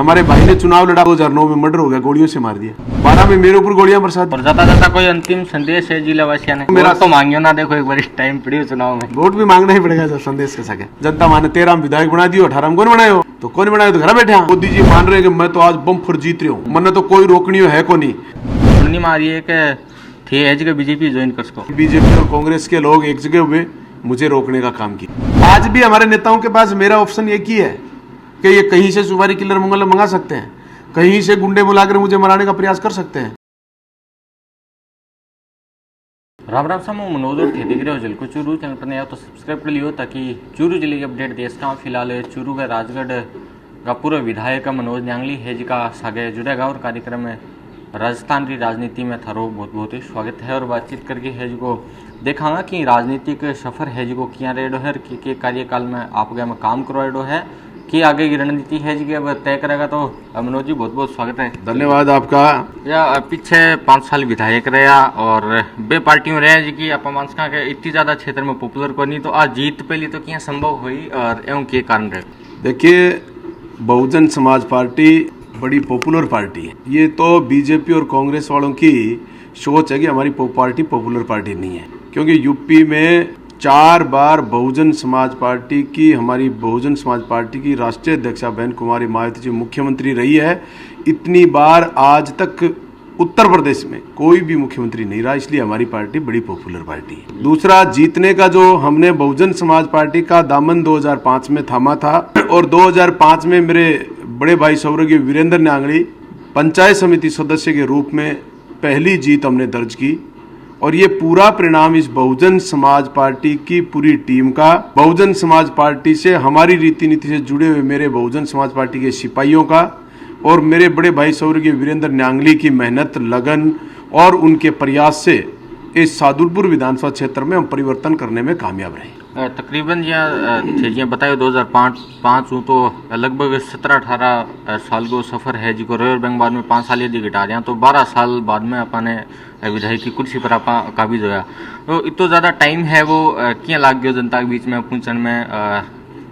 हमारे भाई ने चुनाव लड़ा, 2009 में मर्डर हो गया, गोलियों से मार दिया। 12 में मेरे ऊपर गोलियां बरसात। और जाता जाता कोई अंतिम संदेश है जिला वासियों ने? मेरा तो मांगियो ना, देखो एक बार टाइम पड़ी चुनाव में, वोट भी मांगना ही पड़ेगा। जब संदेश के सके जनता माने 13 में विधायक बना दियो, 18 में कौन बनाए हो? तो कौन बनाए? तो घर बैठे। मोदी जी मान रहे हैं कि मैं तो आज बम फुर जीत रही हूँ, मैंने तो कोई रोकनी है को नहीं। सुननी मारी है कि थे एज के बीजेपी ज्वाइन कर सको। बीजेपी और कांग्रेस के लोग एक जगह हुए मुझे रोकने का काम किया। आज भी हमारे नेताओं के पास मेरा ऑप्शन एक ही है कि ये कहीं से सुपारी किलर मंगा सकते हैं, कहीं से गुंडे बुलाकर मुझे मराने का प्रयास कर सकते हैं। राम राम सामू मनोज और थे देख रहे हो जल को चूरू चैनल पर नया तो सब्सक्राइब कर लियो ताकि चूरू जिले के अपडेट देश का। फिलहाल चूरू का राजगढ़ का पूर्व विधायक मनोज न्यांगली है जी का सागे जुड़ेगा और कार्यक्रम में राजस्थान की राजनीति में थारो बहुत बहुत ही स्वागत है। और बातचीत करके है जी को देखांगा कि राजनीतिक सफर है जी को किया रेडो है कि कार्यकाल में आप में काम करवाएडो है कि आगे की रणनीति है जी की अब तय करेगा। तो मनोज जी बहुत बहुत स्वागत है। धन्यवाद आपका। या पीछे 5 साल विधायक रहा और बे पार्टी में रहे जी की आप मानस के इतनी ज्यादा क्षेत्र में पॉपुलर को नहीं, तो आज जीत पहली तो क्या संभव हुई और एवं के कारण रहे? देखिए, बहुजन समाज पार्टी बड़ी पॉपुलर पार्टी है। ये तो बीजेपी और कांग्रेस वालों की सोच है कि हमारी पार्टी पॉपुलर पार्टी नहीं है, क्योंकि यूपी में 4 बार बहुजन समाज पार्टी की, हमारी बहुजन समाज पार्टी की राष्ट्रीय अध्यक्षा बहन कुमारी मायावती जी मुख्यमंत्री रही है। इतनी बार आज तक उत्तर प्रदेश में कोई भी मुख्यमंत्री नहीं रहा, इसलिए हमारी पार्टी बड़ी पॉपुलर पार्टी है। दूसरा, जीतने का जो हमने बहुजन समाज पार्टी का दामन 2005 में थामा था और 2005 में मेरे बड़े भाई स्वर्गीय वीरेंद्र न्यांगली पंचायत समिति सदस्य के रूप में पहली जीत हमने दर्ज की। और ये पूरा परिणाम इस बहुजन समाज पार्टी की पूरी टीम का, बहुजन समाज पार्टी से हमारी रीति नीति से जुड़े हुए मेरे बहुजन समाज पार्टी के सिपाहियों का और मेरे बड़े भाई स्वर्गीय वीरेंद्र न्यांगली की मेहनत, लगन और उनके प्रयास से इस सादुलपुर विधानसभा क्षेत्र में हम परिवर्तन करने में कामयाब रहे। तकरीबन जी बताए 2005 हूँ तो लगभग 17-18 साल को सफर है जी को रहे और बैंक बाद में 5 साल यदि घटा रहे तो 12 साल बाद में अपने विधायक की कुर्सी पर आपा काबिज होया। तो इतना ज़्यादा टाइम है वो क्या लाग गया जनता के बीच में पहुँचने में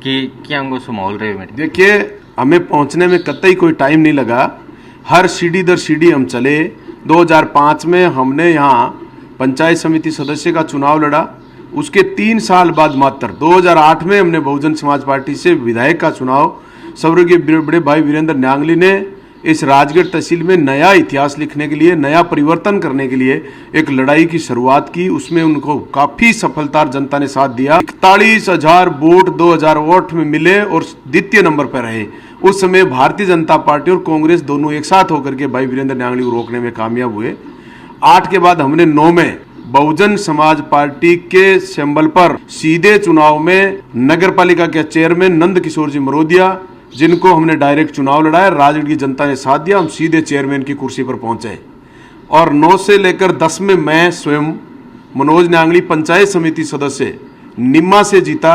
कि क्या उनको माहौल रहे मेरे? देखिए, हमें पहुंचने में कतई कोई टाइम नहीं लगा। हर सीढ़ी दर सीढ़ी हम चले। 2005 में हमने यहाँ पंचायत समिति सदस्य का चुनाव लड़ा। उसके 3 साल बाद मात्र 2008 में हमने बहुजन समाज पार्टी से विधायक का चुनाव स्वर्गीय बड़े भाई वीरेंद्र न्यांगली ने इस राजगढ़ तहसील में नया इतिहास लिखने के लिए, नया परिवर्तन करने के लिए एक लड़ाई की शुरुआत की। उसमें उनको काफी सफलता जनता ने साथ दिया। 41,000 वोट 2008 में मिले और द्वितीय नंबर पर रहे। उस समय भारतीय जनता पार्टी और कांग्रेस दोनों एक साथ होकर के भाई वीरेंद्र न्यांगली को रोकने में कामयाब हुए। 8 के बाद हमने 9 में बहुजन समाज पार्टी के सिंबल पर सीधे चुनाव में नगर पालिका के चेयरमैन नंद किशोर जी मरोदिया, जिनको हमने डायरेक्ट चुनाव लड़ाया, राजगढ़ की जनता ने साथ दिया, हम सीधे चेयरमैन की कुर्सी पर पहुंचे। और 9 से लेकर 10 में मैं स्वयं मनोज न्यांगली पंचायत समिति सदस्य निम्मा से जीता।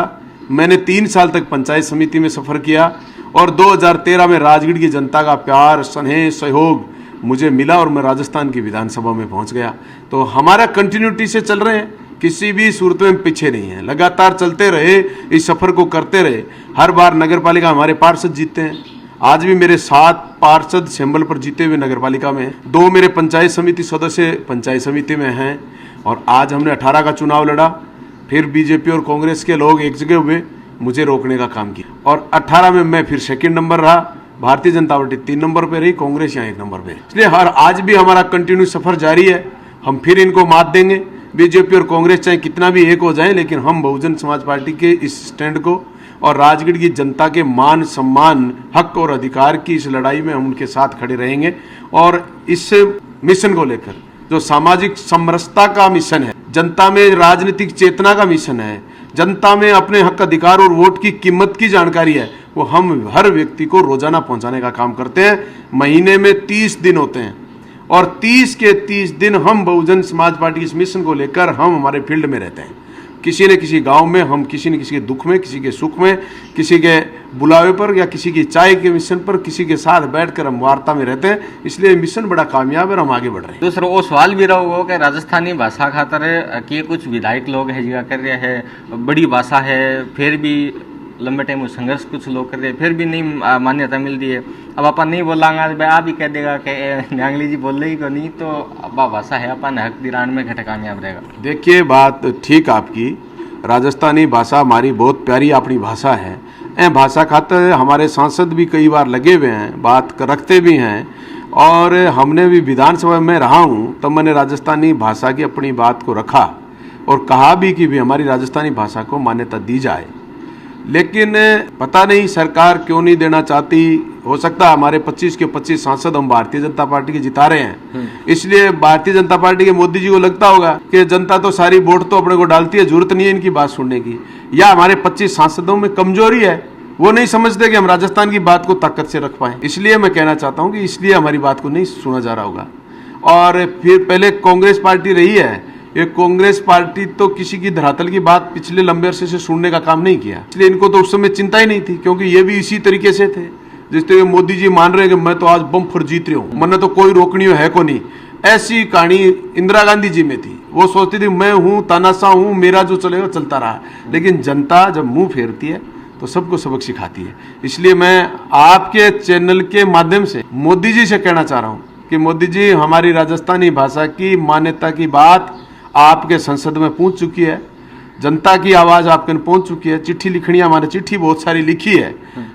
मैंने 3 साल तक पंचायत समिति में सफर किया और 2013 में राजगढ़ की जनता का प्यार, स्नेह, सहयोग मुझे मिला और मैं राजस्थान की विधानसभा में पहुंच गया। तो हमारा कंटिन्यूटी से चल रहे हैं, किसी भी सूरत में पीछे नहीं है, लगातार चलते रहे, इस सफर को करते रहे। हर बार नगर पालिका हमारे पार्षद जीतते हैं। आज भी मेरे 7 पार्षद सिंबल पर जीते हुए नगर पालिका में, 2 मेरे पंचायत समिति सदस्य पंचायत समिति में हैं। और आज हमने 18 का चुनाव लड़ा, फिर बीजेपी और कांग्रेस के लोग एक जगह हुए, मुझे रोकने का काम किया और 18 में मैं फिर 2nd नंबर रहा। भारतीय जनता पार्टी 3 नंबर पे रही, कांग्रेस यहाँ 1 नंबर पे। इसलिए आज भी हमारा कंटिन्यू सफर जारी है। हम फिर इनको मात देंगे। बीजेपी और कांग्रेस चाहे कितना भी एक हो जाए, लेकिन हम बहुजन समाज पार्टी के इस स्टैंड को और राजगढ़ की जनता के मान, सम्मान, हक और अधिकार की इस लड़ाई में हम उनके साथ खड़े रहेंगे। और इस मिशन को लेकर जो सामाजिक समरसता का मिशन है, जनता में राजनीतिक चेतना का मिशन है, जनता में अपने हक, अधिकार और वोट की कीमत की जानकारी है, वो हम हर व्यक्ति को रोजाना पहुंचाने का काम करते हैं। महीने में 30 दिन होते हैं और 30 के 30 दिन हम बहुजन समाज पार्टी इस मिशन को लेकर हम हमारे फील्ड में रहते हैं। किसी न किसी गांव में हम किसी न किसी के दुख में, किसी के सुख में, किसी के बुलावे पर या किसी की चाय के मिशन पर किसी के साथ बैठकर हम वार्ता में रहते हैं। इसलिए मिशन बड़ा कामयाब है और हम आगे बढ़ रहे हैं। दूसरा वो सवाल भी रहो कि राजस्थानी भाषा खातर कि कुछ विधायक लोग है जिगा कर रहे हैं, बड़ी भाषा है, फिर भी लंबे टाइम संघर्ष कुछ लोग कर रहे फिर भी नहीं मान्यता मिलती है। अब अपन नहीं बोलांगा भाई आप ही कह देगा कि न्यांगली जी बोल रही को नहीं तो अब भाषा है अपन हक दिलाने में घटे कामयाब रहेगा। देखिए बात ठीक आपकी, राजस्थानी भाषा हमारी बहुत प्यारी अपनी भाषा है। ए भाषा खातर हमारे सांसद भी कई बार लगे हुए हैं, बात रखते भी हैं, और हमने भी विधानसभा में रहा हूँ तब मैंने राजस्थानी भाषा की अपनी बात को रखा और कहा भी कि भी हमारी राजस्थानी भाषा को मान्यता दी जाए। लेकिन पता नहीं सरकार क्यों नहीं देना चाहती। हो सकता है हमारे 25 के 25 सांसद हम भारतीय जनता पार्टी के जिता रहे हैं, इसलिए भारतीय जनता पार्टी के मोदी जी को लगता होगा कि जनता तो सारी वोट तो अपने को डालती है, जरूरत नहीं है इनकी बात सुनने की। या हमारे 25 सांसदों में कमजोरी है, वो नहीं समझते कि हम राजस्थान की बात को ताकत से रख पाए। इसलिए मैं कहना चाहता हूं कि इसलिए हमारी बात को नहीं सुना जा रहा होगा। और फिर पहले कांग्रेस पार्टी रही है, ये कांग्रेस पार्टी तो किसी की धरातल की बात पिछले लंबे अरसे से सुनने का काम नहीं किया, इसलिए इनको तो उस समय चिंता ही नहीं थी, क्योंकि ये भी इसी तरीके से थे जिस तरह मोदी जी मान रहे हैं कि मैं तो आज बम फुर जीत रही हूँ, मैंने तो कोई रोकनी है को नहीं। ऐसी कहानी इंदिरा गांधी जी में थी, वो सोचती थी मैं हूँ तानाशाह हूँ, मेरा जो चलेगा चलता रहा। लेकिन जनता जब मुंह फेरती है तो सबको सबक सिखाती है। इसलिए मैं आपके चैनल के माध्यम से मोदी जी से कहना चाह रहा हूँ कि मोदी जी हमारी राजस्थानी भाषा की मान्यता की बात आपके संसद में पहुंच चुकी है, जनता की आवाज आपके पहुंच चुकी है। चिट्ठी लिखनी हमारी चिट्ठी बहुत सारी लिखी है,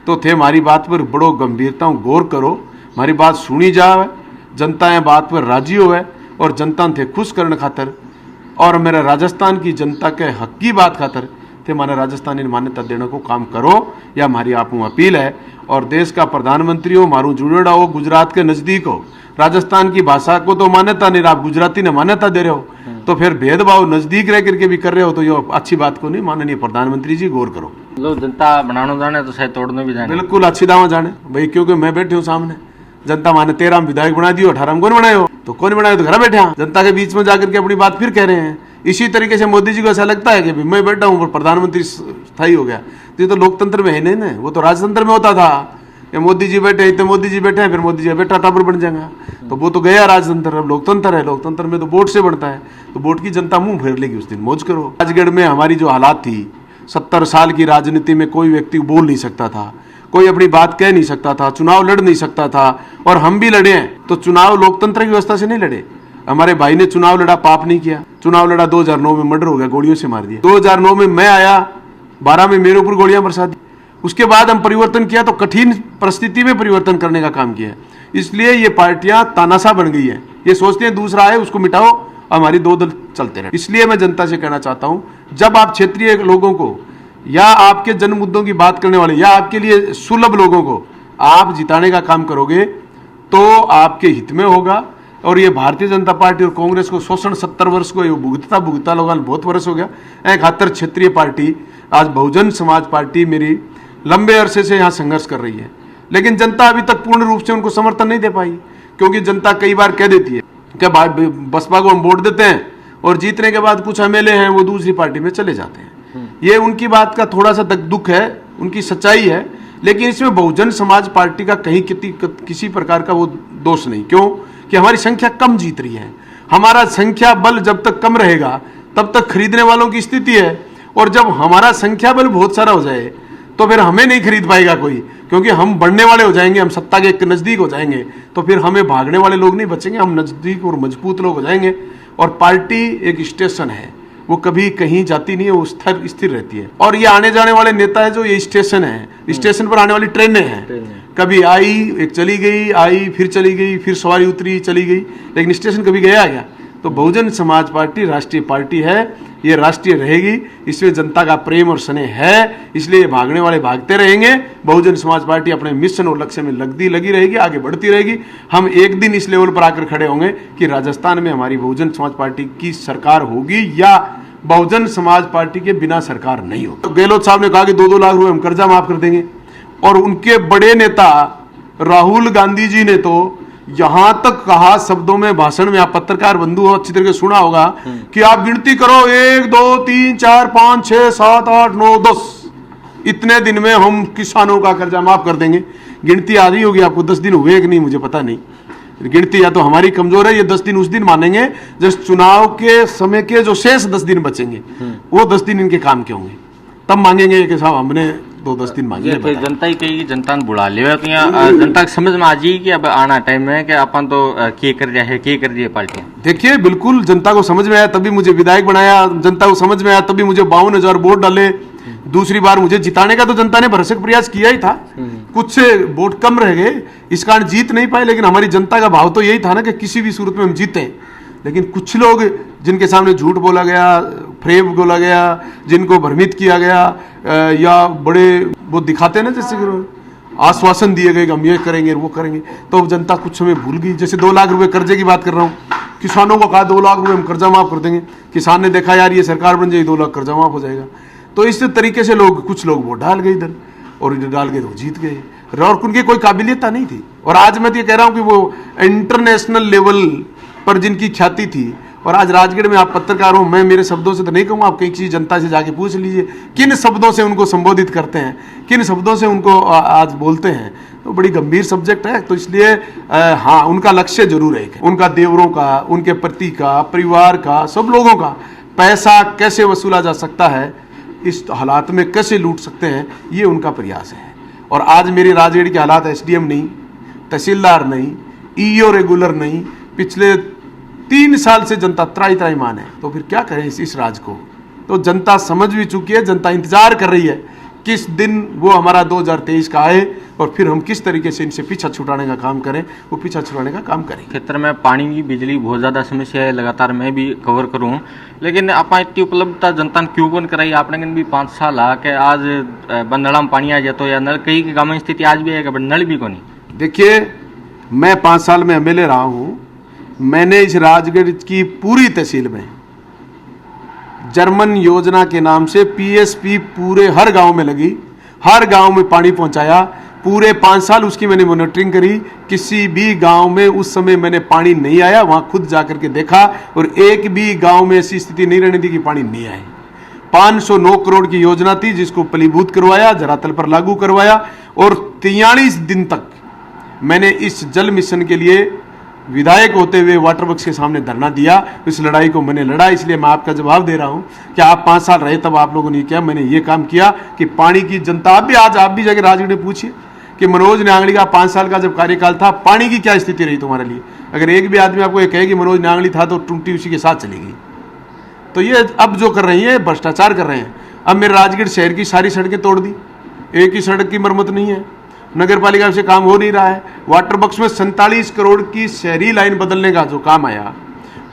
तो थे हमारी बात पर बड़ो गंभीरता गौर करो, हमारी बात सुनी जाए, जनता ये बात पर राजी होवे और जनता थे खुश करने खातर और मेरे राजस्थान की जनता के हक की बात खातर थे हमारे राजस्थानी मान्यता देने को काम करो, या हमारी आप अपील है। और देश का प्रधानमंत्री हो, मारू जुड़ेड़ा हो, गुजरात के नजदीक हो, राजस्थान की भाषा को तो मान्यता नहीं, आप गुजराती ने मान्यता दे रहे हो, तो फिर भेदभाव नजदीक रह करके भी कर रहे हो, तो ये अच्छी बात को नहीं। माननीय प्रधानमंत्री जी गौर करो। लोग जनता बनाना जाने तो शायद तोड़ने भी जाने, बिल्कुल अच्छी दावा जाने भाई, क्योंकि मैं बैठे हूँ सामने, जनता माने 13 विधायक बना दियो, 18 कौन बनाए हो, तो कौन बनाए तो घर बैठे हैं, जनता के बीच में जाकर के अपनी बात फिर कह रहे हैं। इसी तरीके से मोदी जी को ऐसा लगता है कि मैं बैठा हूँ प्रधानमंत्री स्थायी हो गया, तो ये तो लोकतंत्र में है नहीं ना, वो तो राजतंत्र में होता था कि मोदी जी बैठे तो मोदी जी बैठे हैं, फिर मोदी जी बैठा टाबर बन जाएगा, तो वो तो गया राजतंत्र। अब लोकतंत्र है, लोकतंत्र में तो वोट से बनता है, तो वोट की जनता मुंह फेर लेगी उस दिन, मौज करो। राजगढ़ में हमारी जो हालात थी, 70 साल की राजनीति में कोई व्यक्ति बोल नहीं सकता था, कोई अपनी बात कह नहीं सकता था, चुनाव लड़ नहीं सकता था, और हम भी लड़े हैं तो चुनाव लोकतंत्र की व्यवस्था से नहीं लड़े। हमारे भाई ने चुनाव लड़ा, पाप नहीं किया, चुनाव लड़ा, 2009 में मर्डर हो गया, गोलियों से मार दिया। 2009 में मैं आया, 12 में मेरे ऊपर गोलियां बरसा दी, उसके बाद हम परिवर्तन किया तो कठिन परिस्थिति में परिवर्तन करने का काम किया। इसलिए ये पार्टियां तानाशाह बन गई है, ये सोचते हैं दूसरा आए उसको मिटाओ, हमारी दो दल चलते रहे। इसलिए मैं जनता से कहना चाहता हूं, जब आप क्षेत्रीय लोगों को या आपके जन मुद्दों की बात करने वाले या आपके लिए सुलभ लोगों को आप जिताने का काम करोगे तो आपके हित में होगा। और ये भारतीय जनता पार्टी और कांग्रेस को शोषण 70 वर्ष को भुगतता लोगों बहुत वर्ष हो गया। एक खातर क्षेत्रीय पार्टी आज बहुजन समाज पार्टी मेरी लंबे अरसे से यहाँ संघर्ष कर रही है, लेकिन जनता अभी तक पूर्ण रूप से उनको समर्थन नहीं दे पाई, क्योंकि जनता कई बार कह देती है कि बसपा को हम वोट देते हैं और जीतने के बाद कुछ एमएलए हैं वो दूसरी पार्टी में चले जाते हैं। ये उनकी बात का थोड़ा सा दुख है, उनकी सच्चाई है, लेकिन इसमें बहुजन समाज पार्टी का कहीं किसी प्रकार का वो दोष नहीं। क्यों कि हमारी संख्या कम जीत रही है। हमारा संख्या बल जब तक कम रहेगा तब तक खरीदने वालों की स्थिति है, और जब हमारा संख्या बल बहुत सारा हो जाए तो फिर हमें नहीं खरीद पाएगा कोई, क्योंकि हम बढ़ने वाले हो जाएंगे, हम सत्ता के नजदीक हो जाएंगे, तो फिर हमें भागने वाले लोग नहीं बचेंगे, हम नजदीक और मजबूत लोग हो जाएंगे। और पार्टी एक स्टेशन है, वो कभी कहीं जाती नहीं है, वो स्थिर रहती है। और ये आने जाने वाले नेता है जो ये स्टेशन है, स्टेशन पर आने वाली ट्रेनें हैं, कभी आई एक चली गई, आई फिर चली गई, फिर सवारी उतरी चली गई, लेकिन स्टेशन कभी गया क्या। तो बहुजन समाज पार्टी राष्ट्रीय पार्टी है, ये राष्ट्रीय रहेगी, इसमें जनता का प्रेम और स्नेह है, इसलिए भागने वाले भागते रहेंगे। बहुजन समाज पार्टी अपने मिशन और लक्ष्य में लगी रहेगी, आगे बढ़ती रहेगी। हम एक दिन इस लेवल पर आकर खड़े होंगे कि राजस्थान में हमारी बहुजन समाज पार्टी की सरकार होगी या बहुजन समाज पार्टी के बिना सरकार नहीं हो। तो गहलोत साहब ने कहा कि 2-2 लाख रुपए हम कर्जा माफ कर देंगे, और उनके बड़े नेता राहुल गांधी जी ने तो यहां तक कहा शब्दों में भाषण में, आप पत्रकार बंधु हो अच्छी तरह सुना होगा, कि आप गिनती करो 1 2 3 4 5 6 7 8 9 10, इतने दिन में हम किसानों का कर्जा माफ कर देंगे। गिनती आ रही होगी आपको, 10 दिन हुए कि नहीं मुझे पता नहीं, गिनती या तो हमारी कमजोर है, ये 10 दिन उस दिन मानेंगे जब चुनाव के समय के जो शेष 10 दिन बचेंगे वो 10 दिन इनके काम के होंगे, तब मांगेंगे कि साहब हमने 2-10 दिन मांगे ये जनता ही कही जनता ने बुला लिया तो यहाँ जनता की समझ में आ जाएगी कि अब आना टाइम है कि अपन तो के कर रहा है, के कर रही है पार्टियां। देखिए बिल्कुल जनता को समझ में आया तभी मुझे विधायक बनाया, जनता को समझ में आया तभी मुझे 52,000 वोट डाले। दूसरी बार मुझे जिताने का तो जनता ने भरसक प्रयास किया ही था, कुछ से वोट कम रह गए, इस कारण जीत नहीं पाए, लेकिन हमारी जनता का भाव तो यही था ना कि किसी भी सूरत में हम जीते। लेकिन कुछ लोग जिनके सामने झूठ बोला गया, फ्रेब बोला गया, जिनको भ्रमित किया गया, या बड़े वो दिखाते ना जैसे आश्वासन दिए गए कि हम ये करेंगे वो करेंगे, तो जनता कुछ समय भूल गई। जैसे 2 लाख रुपए कर्जे की बात कर रहा हूँ, किसानों को कहा 2 लाख रुपए हम कर्जा माफ कर देंगे, किसान ने देखा यार ये सरकार बन जाएगी 2 लाख कर्जा माफ हो जाएगा, तो इस तरीके से कुछ लोग वोट डाल गए इधर, और इधर डाल के तो जीत गए, और उनकी कोई काबिलियत नहीं थी। और आज मैं तो ये कह रहा हूँ कि वो इंटरनेशनल लेवल पर जिनकी ख्याति थी, और आज राजगढ़ में आप पत्रकार हो, मैं मेरे शब्दों से तो नहीं कहूँगा, आप कई चीज जनता से जाके पूछ लीजिए किन शब्दों से उनको संबोधित करते हैं, किन शब्दों से उनको आज बोलते हैं, तो बड़ी गंभीर सब्जेक्ट है। तो इसलिए हाँ, उनका लक्ष्य जरूर है, उनका देवरों का, उनके पति का, परिवार का, सब लोगों का पैसा कैसे वसूला जा सकता है, इस हालात में कैसे लूट सकते हैं, ये उनका प्रयास है। और आज मेरे राजगढ़ के हालात एसडीएम नहीं, तहसीलदार नहीं, ईओ रेगुलर नहीं, पिछले 3 साल से जनता त्राई मान है, तो फिर क्या करें इस राज को। तो जनता समझ भी चुकी है, जनता इंतजार कर रही है किस दिन वो हमारा 2023 का आए, और फिर हम किस तरीके से इनसे पीछा छुड़ाने का काम करें, वो पीछा छुड़ाने का काम करें। क्षेत्र में पानी की, बिजली बहुत ज़्यादा समस्या है, लगातार मैं भी कवर करूँ, लेकिन आप इतनी उपलब्धता जनता ने क्यों कौन कराई? आपने भी 5 साल आ के आज बंदड़ा में पानी आ जाता या नल, कई की गाँव में स्थिति आज भी है कि नल भी को नहीं। देखिए मैं 5 साल में एमएलए रहा हूँ, मैंने इस राजगढ़ की पूरी तहसील में जर्मन योजना के नाम से पीएसपी पूरे हर गांव में लगी, हर गांव में पानी पहुंचाया। पूरे 5 साल उसकी मैंने मॉनिटरिंग करी, किसी भी गांव में उस समय मैंने पानी नहीं आया, वहां खुद जाकर के देखा, और एक भी गांव में ऐसी स्थिति नहीं रहने दी कि पानी नहीं आए। 509 करोड़ की योजना थी जिसको फलीभूत करवाया, धरातल पर लागू करवाया, और 43 दिन तक मैंने इस जल मिशन के लिए विधायक होते हुए वाटर वर्क्स के सामने धरना दिया। इस लड़ाई को मैंने लड़ा, इसलिए मैं आपका जवाब दे रहा हूं कि आप 5 साल रहे तब आप लोगों ने किया, मैंने ये काम किया कि पानी की जनता, आप भी जाके राजगढ़ में पूछिए कि मनोज न्यांगली का 5 साल का जब कार्यकाल था, पानी की क्या स्थिति रही तुम्हारे लिए। अगर एक भी आदमी आपको ये कहे कि मनोज न्यांगली था तो टूटी उसी के साथ चलेगी। तो ये अब जो कर रही है भ्रष्टाचार कर रहे हैं। अब मेरे राजगढ़ शहर की सारी सड़कें तोड़ दी, एक ही सड़क की मरम्मत नहीं है, नगर पालिका से काम हो नहीं रहा है। वाटर बॉक्स में 47 करोड़ की शहरी लाइन बदलने का जो काम आया,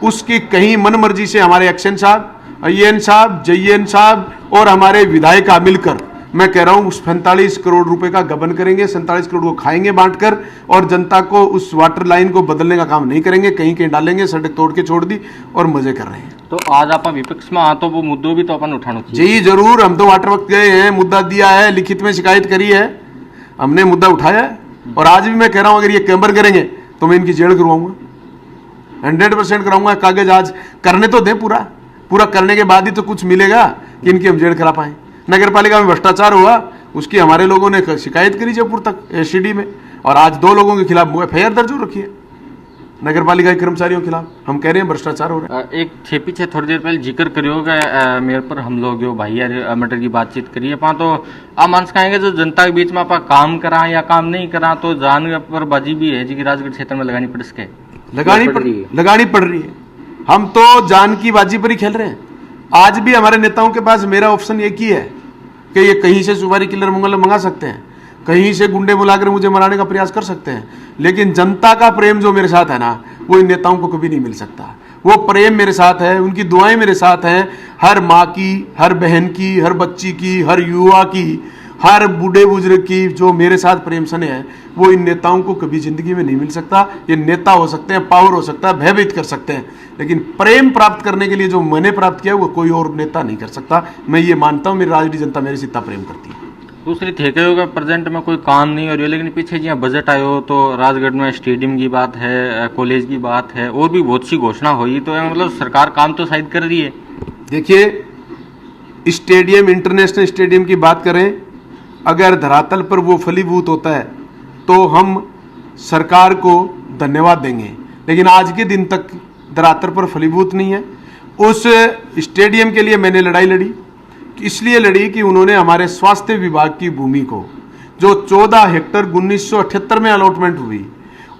उसकी कहीं मन मर्जी से हमारे एक्शन साहब, IAN साहब, JN साहब और हमारे विधायक मिलकर, मैं कह रहा हूं उस 45 करोड़ रुपए का गबन करेंगे, 47 करोड़ को खाएंगे बांटकर, और जनता को उस वाटर लाइन को बदलने का काम नहीं करेंगे, कहीं कहीं डालेंगे, सड़क तोड़ के छोड़ दी और मजे कर रहे हैं। तो आज आप विपक्ष में आ तो वो मुद्दों भी तो अपन उठाना चाहिए। जी जरूर, हम तो वाटर वक्त गए हैं, मुद्दा दिया है, लिखित में शिकायत करी है, हमने मुद्दा उठाया है, और आज भी मैं कह रहा हूं अगर ये कैंपर करेंगे तो मैं इनकी जेल करवाऊंगा, 100% कराऊंगा। कागज आज करने तो दें, पूरा करने के बाद ही तो कुछ मिलेगा कि इनकी हम जेल करा पाए। नगर पालिका में भ्रष्टाचार हुआ, उसकी हमारे लोगों ने शिकायत करी जयपुर तक एससीडी में, और आज 2 लोगों के खिलाफ FIR दर्ज हो रखी है नगर पालिका के कर्मचारियों के खिलाफ। हम कह रहे हैं भ्रष्टाचार हो रहा है। एक छे पीछे थोड़ी देर पहले जिक्र करिएगा मेरे पर हम लोग जो भाई मटर की बातचीत करिए पा, तो आप मानस कहेंगे जो जनता के बीच में आप काम करा या काम नहीं करा, तो जान पर बाजी भी है जी राजगढ़ क्षेत्र में लगानी पड़ सके, लगानी पड़ रही है। हम तो जान की बाजी पर ही खेल रहे हैं। आज भी हमारे नेताओं के पास मेरा ऑप्शन एक ही है कि ये कहीं से सुपारी किलर मंगा सकते हैं, कहीं से गुंडे बुलाकर मुझे मराने का प्रयास कर सकते हैं, लेकिन जनता का प्रेम जो मेरे साथ है ना, वो इन नेताओं को कभी नहीं मिल सकता। वो प्रेम मेरे साथ है, उनकी दुआएं मेरे साथ हैं, हर माँ की, हर बहन की, हर बच्ची की, हर युवा की, हर बूढ़े बुजुर्ग की जो मेरे साथ प्रेम स्नेह है, वो इन नेताओं को कभी जिंदगी में नहीं मिल सकता। ये नेता हो सकते हैं, पावर हो सकता है, भयभीत कर सकते हैं, लेकिन प्रेम प्राप्त करने के लिए जो मैंने प्राप्त किया वो कोई और नेता नहीं कर सकता। मैं ये मानता हूँ मेरी राजनीतिक जनता मेरे से इतना प्रेम करती है। दूसरी ठेके होगा प्रेजेंट में कोई काम नहीं हो रही, लेकिन पीछे जी बजट आयो तो राजगढ़ में स्टेडियम की बात है, कॉलेज की बात है, और भी बहुत सी घोषणा हुई, तो मतलब सरकार काम तो शायद कर रही है। देखिए स्टेडियम, इंटरनेशनल स्टेडियम की बात करें, अगर धरातल पर वो फलीभूत होता है तो हम सरकार को धन्यवाद देंगे, लेकिन आज के दिन तक धरातल पर फलीभूत नहीं है। उस स्टेडियम के लिए मैंने लड़ाई लड़ी इसलिए लड़ी कि उन्होंने हमारे स्वास्थ्य विभाग की भूमि को, जो 14 हेक्टर 1978 में अलॉटमेंट हुई,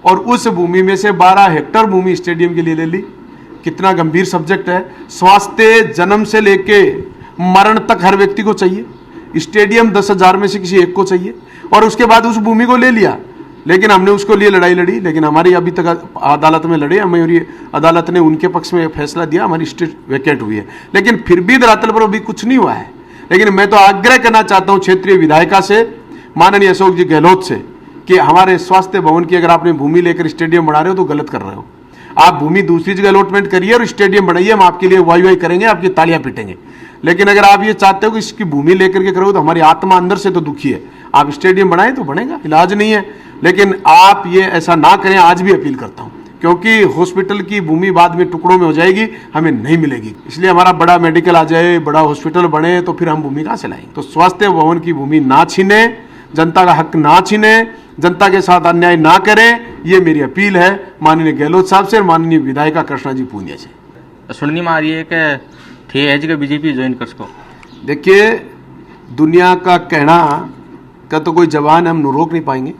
और उस भूमि में से 12 हेक्टर भूमि स्टेडियम के लिए ले ली। कितना गंभीर सब्जेक्ट है। स्वास्थ्य जन्म से लेके मरण तक हर व्यक्ति को चाहिए। स्टेडियम 10,000 में से किसी एक को चाहिए, और उसके बाद उस भूमि को ले लिया। लेकिन हमने उसको लिए लड़ाई लड़ी, लेकिन हमारी अभी तक अदालत में लड़ी, हमारी अदालत ने उनके पक्ष में फैसला दिया, हमारी स्टेट वैकेंट हुई है। लेकिन फिर भी धरातल पर अभी कुछ नहीं हुआ है। लेकिन मैं तो आग्रह करना चाहता हूं क्षेत्रीय विधायिका से, माननीय अशोक जी गहलोत से, कि हमारे स्वास्थ्य भवन की अगर आपने भूमि लेकर स्टेडियम बना रहे हो तो गलत कर रहे हो। आप भूमि दूसरी जगह अलॉटमेंट करिए और स्टेडियम बनाइए, हम आपके लिए वाई वाई करेंगे, आपकी तालियां पीटेंगे। लेकिन अगर आप ये चाहते हो कि इसकी भूमि लेकर के करो तो हमारी आत्मा अंदर से तो दुखी है। आप स्टेडियम बनाए तो बनेगा, इलाज नहीं है, लेकिन आप ये ऐसा ना करें। आज भी अपील करता हूं, क्योंकि हॉस्पिटल की भूमि बाद में टुकड़ों में हो जाएगी, हमें नहीं मिलेगी। इसलिए हमारा बड़ा मेडिकल आ जाए, बड़ा हॉस्पिटल बने, तो फिर हम भूमि कहां से लाएंगे। तो स्वास्थ्य भवन की भूमि ना छीने, जनता का हक ना छीने, जनता के साथ अन्याय ना करें, ये मेरी अपील है माननीय गहलोत साहब से और माननीय विधायिका कृष्णा जी पूनिया से। सुननी में आ रही है कि थे एज के बीजेपी ज्वाइन कर सको। देखिए, दुनिया का कहना का तो कोई जवान हम रोक नहीं पाएंगे,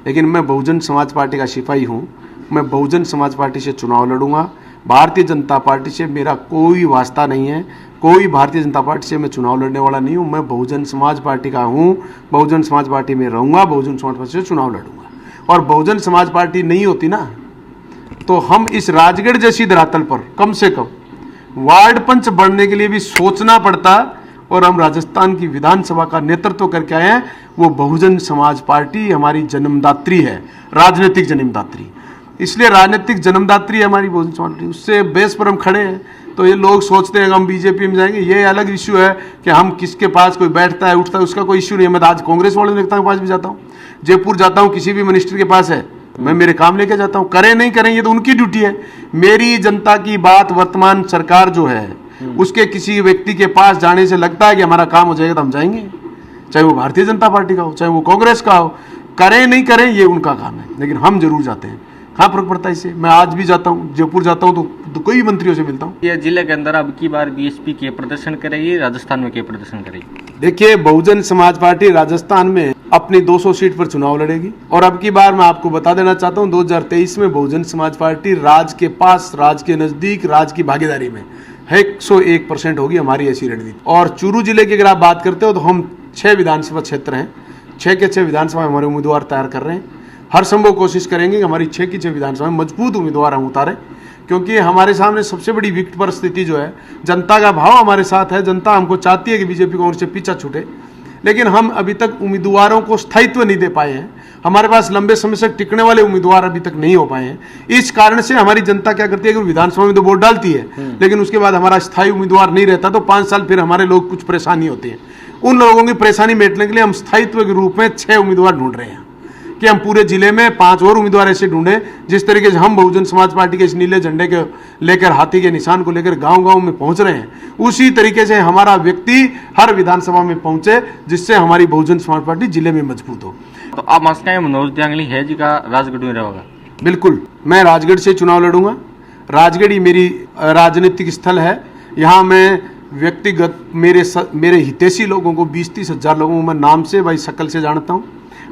लेकिन मैं बहुजन समाज पार्टी का सिपाही हूं। मैं बहुजन समाज पार्टी से चुनाव लड़ूंगा। भारतीय जनता पार्टी से मेरा कोई वास्ता नहीं है, कोई भारतीय जनता पार्टी से मैं चुनाव लड़ने वाला नहीं हूं। मैं बहुजन समाज पार्टी का हूं, बहुजन समाज पार्टी में रहूंगा, बहुजन समाज पार्टी से चुनाव लड़ूंगा। और बहुजन समाज पार्टी नहीं होती ना, तो हम इस राजगढ़ जैसी धरातल पर कम से कम वार्ड पंच बनने के लिए भी सोचना पड़ता, और हम राजस्थान की विधानसभा का नेतृत्व करके आए हैं। वो बहुजन समाज पार्टी हमारी जन्मदात्री है, राजनीतिक जन्मदात्री। इसलिए राजनीतिक जन्मदात्री हमारी बहुजन समाज पार्टी, उससे बेस पर हम खड़े हैं। तो ये लोग सोचते हैं कि हम बीजेपी में जाएंगे, ये अलग इश्यू है कि हम किसके पास कोई बैठता है उठता है, उसका कोई इश्यू नहीं है। मैं आज कांग्रेस वाले नेता के पास भी जाता हूँ, जयपुर जाता हूँ, किसी भी मिनिस्टर के पास है, मैं मेरे काम लेके जाता हूँ। करें नहीं करें ये तो उनकी ड्यूटी है। मेरी जनता की बात, वर्तमान सरकार जो है उसके किसी व्यक्ति के पास जाने से लगता है कि हमारा काम हो जाएगा तो हम जाएंगे, चाहे वो भारतीय जनता पार्टी का हो, चाहे वो कांग्रेस का हो। करें नहीं करें ये उनका काम है, लेकिन हम जरूर जाते हैं। कहाँ फर्क पड़ता है इससे। मैं आज भी जाता हूँ, जयपुर जाता हूँ तो कई मंत्रियों से मिलता हूँ। ये जिले के अंदर अब की बार बीएसपी के प्रदर्शन करेगी, राजस्थान में के प्रदर्शन करेगी। देखिए, बहुजन समाज पार्टी राजस्थान में अपनी 200 सीट पर चुनाव लड़ेगी। और अब की बार मैं आपको बता देना चाहता हूँ, 2023 में बहुजन समाज पार्टी राज्य के पास, राज्य के नजदीक, राज्य की भागीदारी में 101% होगी हमारी ऐसी रणनीति। और चूरू जिले की अगर आप बात करते हो तो हम 6 विधानसभा क्षेत्र हैं, 6 के 6 विधानसभा हमारे उम्मीदवार तैयार कर रहे हैं। हर संभव कोशिश करेंगे कि हमारी 6 की 6 विधानसभा में मजबूत उम्मीदवार हम उतारें, क्योंकि हमारे सामने सबसे बड़ी विकट परिस्थिति जो है, जनता का भाव हमारे साथ है। जनता हमको चाहती है कि बीजेपी कांग्रेस से पीछा छूटे, लेकिन हम अभी तक उम्मीदवारों को स्थायित्व नहीं दे पाए हैं। हमारे पास लंबे समय से टिकने वाले उम्मीदवार अभी तक नहीं हो पाए हैं। इस कारण से हमारी जनता क्या करती है कि विधानसभा में तो वोट डालती है, लेकिन उसके बाद हमारा स्थायी उम्मीदवार नहीं रहता, तो 5 साल फिर हमारे लोग कुछ परेशानी होती है। उन लोगों की परेशानी मेटने के लिए हम स्थायित्व के रूप में 6 उम्मीदवार ढूंढ रहे हैं कि हम पूरे जिले में 5 और उम्मीदवार ऐसे ढूंढे। जिस तरीके से हम बहुजन समाज पार्टी के इस नीले झंडे के लेकर, हाथी के निशान को लेकर गांव-गांव में पहुंच रहे हैं, उसी तरीके से हमारा व्यक्ति हर विधानसभा में पहुंचे, जिससे हमारी बहुजन समाज पार्टी जिले में मजबूत हो। तो आप मानते हैं मनोज दयांगली है जी का राजगढ़ में रहेगा? बिल्कुल, मैं राजगढ़ से चुनाव लड़ूंगा। राजगढ़ ही मेरी राजनीतिक स्थल है। यहाँ मैं व्यक्तिगत मेरे हितैषी लोगों को 20-30 हजार लोगों को मैं नाम से, भाई शकल से जानता हूँ।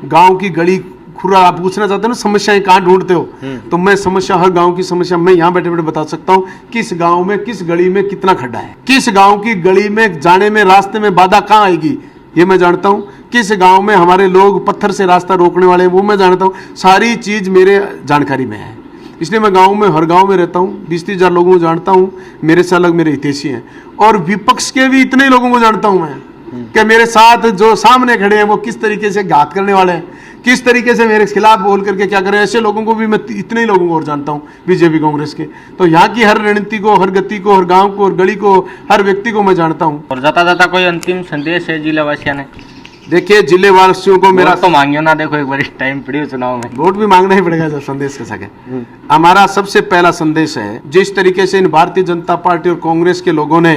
गांव की गली खुरा आप पूछना चाहते हो ना, समस्याएं कहाँ ढूंढते हो, तो मैं समस्या, हर गांव की समस्या मैं यहाँ बैठे बैठे बता सकता हूँ। किस गांव में, किस गली में कितना खड्डा है, किस गांव की गली में जाने में, रास्ते में बाधा कहाँ आएगी, ये मैं जानता हूँ। किस गांव में हमारे लोग पत्थर से रास्ता रोकने वाले हैं, वो मैं जानता हूँ। सारी चीज मेरे जानकारी में है, इसलिए मैं गांव में, हर गांव में रहता हूँ। 20-30 हजार लोगों को जानता हूँ, मेरे से अलग मेरे हितैषी हैं। और विपक्ष के भी इतने लोगों को जानता हूँ मैं, कि मेरे साथ जो सामने खड़े हैं वो किस तरीके से घात करने वाले हैं, किस तरीके से मेरे खिलाफ बोल करके क्या करें। ऐसे लोगों को भी मैं इतने ही लोगों को और जानता हूँ बीजेपी कांग्रेस के। तो यहाँ की हर रणनीति को, हर गति को, हर गांव को, हर गली को, हर व्यक्ति को मैं जानता हूँ। और जाता जाता कोई अंतिम संदेश है जिला वासियों ने? देखिए, जिले वासियों को मेरा तो मांगियो ना, देखो एक बार टाइम पड़ी चुनाव में, वोट भी मांगना ही पड़ेगा जब संदेश के सके। हमारा सबसे पहला संदेश है, जिस तरीके से इन भारतीय जनता पार्टी और कांग्रेस के लोगों ने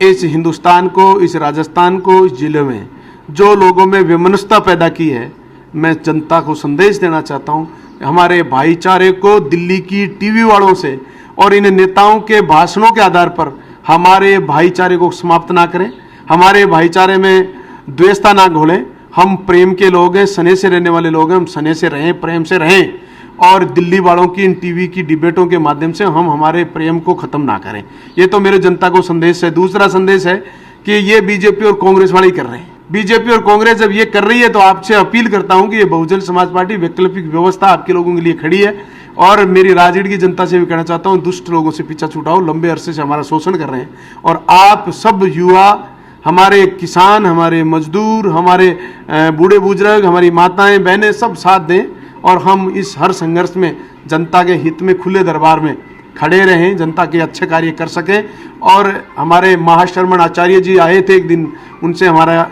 इस हिंदुस्तान को, इस राजस्थान को, इस जिले में जो लोगों में विमनस्ता पैदा की है, मैं जनता को संदेश देना चाहता हूं, हमारे भाईचारे को दिल्ली की टीवी वालों से और इन नेताओं के भाषणों के आधार पर हमारे भाईचारे को समाप्त ना करें। हमारे भाईचारे में द्वेषता ना घोलें। हम प्रेम के लोग हैं, सने से रहने वाले लोग हैं, हम सने से रहें, प्रेम से रहें। और दिल्ली वालों की इन टीवी की डिबेटों के माध्यम से हम हमारे प्रेम को खत्म ना करें। ये तो मेरे जनता को संदेश है। दूसरा संदेश है कि ये बीजेपी और कांग्रेस वाले ही कर रहे हैं। बीजेपी और कांग्रेस जब ये कर रही है तो आपसे अपील करता हूं कि ये बहुजन समाज पार्टी वैकल्पिक व्यवस्था आपके लोगों के लिए खड़ी है। और मेरी राजगढ़ की जनता से भी कहना चाहता हूं, दुष्ट लोगों से पीछा छुटाओ, लंबे अरसे से हमारा शोषण कर रहे हैं। और आप सब युवा, हमारे किसान, हमारे मजदूर, हमारे बूढ़े बुजुर्ग, हमारी माताएं बहनें सब साथ दें और हम इस हर संघर्ष में जनता के हित में खुले दरबार में खड़े रहें, जनता के अच्छे कार्य कर सकें। और हमारे महाश्रमण आचार्य जी आए थे एक दिन, उनसे हमारा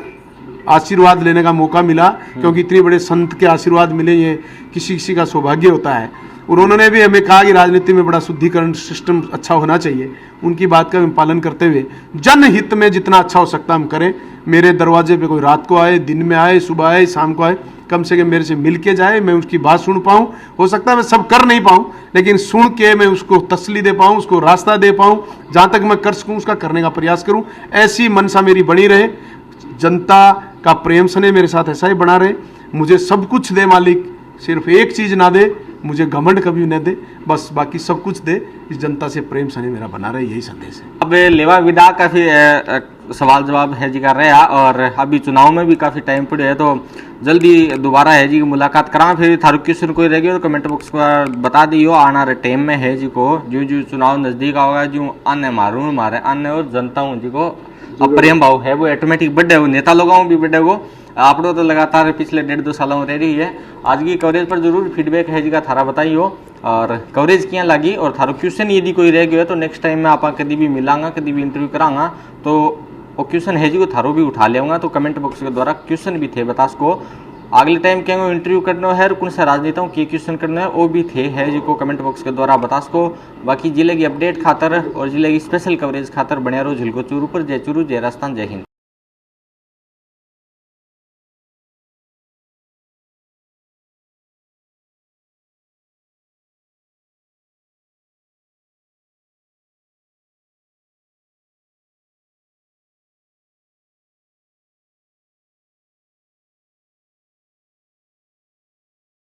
आशीर्वाद लेने का मौका मिला, क्योंकि इतने बड़े संत के आशीर्वाद मिले ये किसी किसी का सौभाग्य होता है। और उन्होंने भी हमें कहा कि राजनीति में बड़ा शुद्धिकरण सिस्टम अच्छा होना चाहिए। उनकी बात का पालन करते हुए जनहित में जितना अच्छा हो सकता हम करें। मेरे दरवाजे पे कोई रात को आए, दिन में आए, सुबह आए, शाम को आए, कम से कम मेरे से मिल के जाए, मैं उसकी बात सुन पाऊँ। हो सकता है मैं सब कर नहीं पाऊँ, लेकिन सुन के मैं उसको तसल्ली दे पाऊँ, उसको रास्ता दे पाऊँ। जहाँ तक मैं कर सकूँ उसका करने का प्रयास करूँ। ऐसी मनसा मेरी बनी रहे। जनता का प्रेम स्नेह मेरे साथ ऐसा ही बना रहे। मुझे सब कुछ दे मालिक, सिर्फ एक चीज़ ना दे, मुझे घमंड कभी न दे, बस बाकी सब कुछ दे। इस जनता से प्रेम स्नेह मेरा बना रहे, यही संदेश है। अब लेवा विदा काफी सवाल जवाब है जी कर रहे हैं और अभी चुनाव में भी काफी टाइम पड़े है, तो जल्दी दोबारा है जी की मुलाकात करा। फिर थारू क्वेश्चन कोई रह गया तो कमेंट बॉक्स में बता दियो। आना रहे टाइम में है जी को जो चुनाव नजदीक आओगा, जो अन्य मारू मारे अन्य और जनता हूँ जी को अब प्रेम भाव है वो ऑटोमेटिक बढ़े, वो नेता लोगों भी बढ़े। वो आप लोग तो लगातार पिछले 1.5-2 सालों में रह रही है। आज की कवरेज पर जरूर फीडबैक है जी का थारा बताइयो और कवरेज क्या लगी। और थारो क्वेश्चन यदि कोई रह गया है तो नेक्स्ट टाइम में आप कभी भी मिलांगा, कभी भी इंटरव्यू करांगा तो वो क्वेश्चन है जी को थारो भी उठा लेऊंगा। तो कमेंट बॉक्स के द्वारा क्वेश्चन भी थे बता सको। अगले टाइम क्या इंटरव्यू करना है, कौन सा राजनेताओं के क्वेश्चन करना है वो भी थे है जी को कमेंट बॉक्स के द्वारा बता सको। बाकी जिले की अपडेट खातर और जिले की स्पेशल कवरेज खातर बने रहो झिलको चूरू पर। जय चूरू, जय राजस्थान, जय हिंद।